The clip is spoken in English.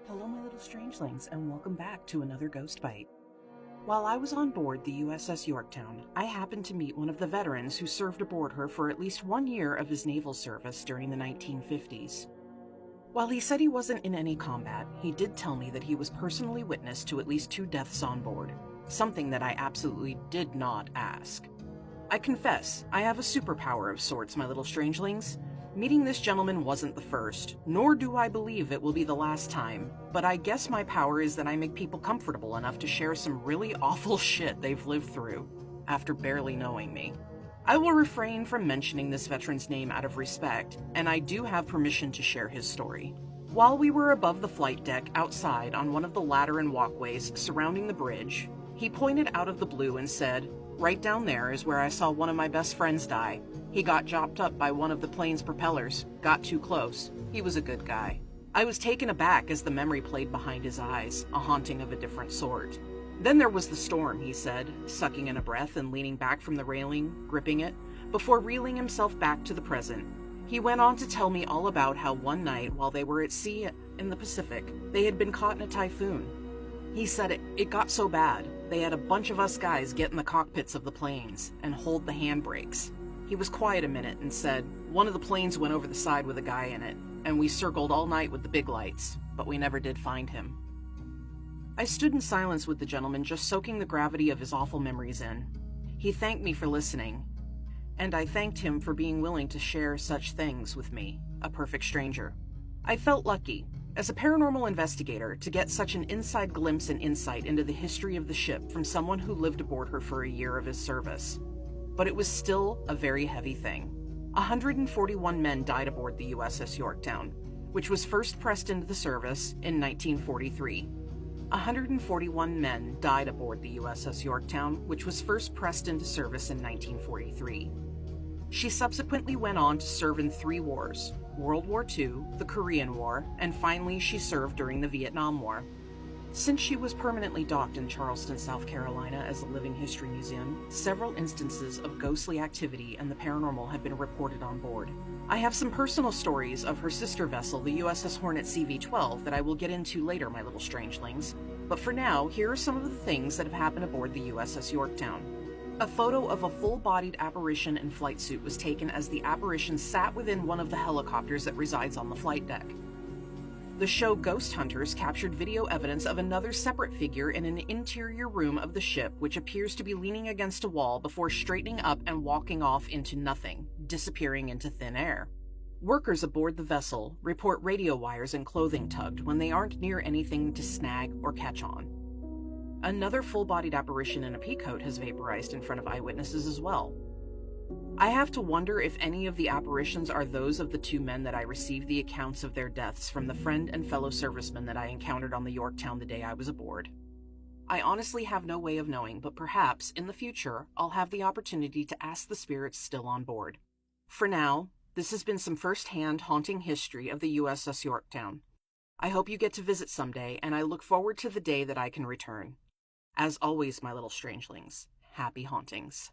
Hello, my little strangelings, and welcome back to another Ghost Bite. While I was on board the USS Yorktown, I happened to meet one of the veterans who served aboard her for at least 1 year of his naval service during the 1950s. While he said he wasn't in any combat, he did tell me that he was personally witness to at least 2 deaths on board, something that I absolutely did not ask. I confess, I have a superpower of sorts, my little strangelings. Meeting this gentleman wasn't the first, nor do I believe it will be the last time, but I guess my power is that I make people comfortable enough to share some really awful shit they've lived through, after barely knowing me. I will refrain from mentioning this veteran's name out of respect, and I do have permission to share his story. While we were above the flight deck outside on one of the ladder and walkways surrounding the bridge, he pointed out of the blue and said, "Right down there is where I saw one of my best friends die. He got chopped up by one of the plane's propellers, got too close. He was a good guy." I was taken aback as the memory played behind his eyes, a haunting of a different sort. Then there was the storm, he said, sucking in a breath and leaning back from the railing, gripping it, before reeling himself back to the present. He went on to tell me all about how one night while they were at sea in the Pacific, they had been caught in a typhoon. He said it got so bad, they had a bunch of us guys get in the cockpits of the planes and hold the handbrakes. He was quiet a minute and said, "One of the planes went over the side with a guy in it, and we circled all night with the big lights, but we never did find him." I stood in silence with the gentleman, just soaking the gravity of his awful memories in. He thanked me for listening, and I thanked him for being willing to share such things with me, a perfect stranger. I felt lucky, as a paranormal investigator, to get such an inside glimpse and insight into the history of the ship from someone who lived aboard her for a year of his service. But it was still a very heavy thing. 141 men died aboard the USS Yorktown, which was first pressed into the service in 1943. 141 men died aboard the USS Yorktown, which was first pressed into service in 1943. She subsequently went on to serve in 3 wars: World War II, the Korean War, and finally she served during the Vietnam War. Since she was permanently docked in Charleston, South Carolina as a living history museum, several instances of ghostly activity and the paranormal have been reported on board. I have some personal stories of her sister vessel, the USS Hornet CV-12, that I will get into later, my little strangelings. But for now, here are some of the things that have happened aboard the USS Yorktown. A photo of a full-bodied apparition in flight suit was taken as the apparition sat within one of the helicopters that resides on the flight deck. The show Ghost Hunters captured video evidence of another separate figure in an interior room of the ship, which appears to be leaning against a wall before straightening up and walking off into nothing, disappearing into thin air. Workers aboard the vessel report radio wires and clothing tugged when they aren't near anything to snag or catch on. Another full-bodied apparition in a peacoat has vaporized in front of eyewitnesses as well. I have to wonder if any of the apparitions are those of the 2 men that I received the accounts of their deaths from the friend and fellow serviceman that I encountered on the Yorktown the day I was aboard. I honestly have no way of knowing, but perhaps, in the future, I'll have the opportunity to ask the spirits still on board. For now, this has been some first-hand haunting history of the USS Yorktown. I hope you get to visit someday, and I look forward to the day that I can return. As always, my little strangelings, happy hauntings.